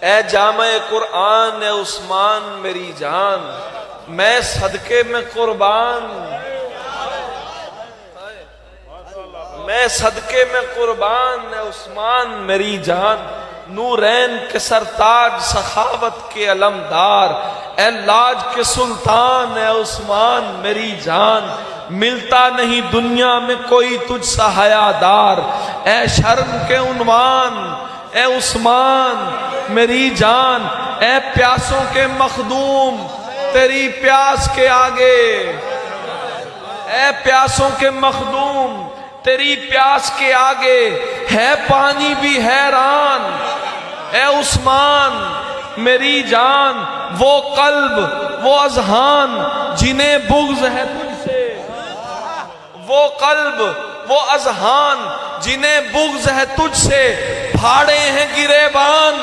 اے جامع قرآن اے عثمان میری جان، میں صدقے میں قربان، میں صدقے میں قربان اے عثمان میری جان، نورین کے سرتاج سخاوت کے علمدار، اے لاج کے سلطان اے عثمان میری جان، ملتا نہیں دنیا میں کوئی تجھ سا حیادار، اے شرم کے عنوان اے عثمان میری جان، اے پیاسوں کے مخدوم تیری پیاس کے آگے، اے پیاسوں کے مخدوم تیری پیاس کے آگے ہے پانی بھی حیران، اے عثمان میری جان، وہ قلب وہ اذہان جنہیں بغض ہے تجھ سے، وہ قلب وہ اذہان جنہیں بغض ہے تجھ سے، پھاڑے ہیں گریبان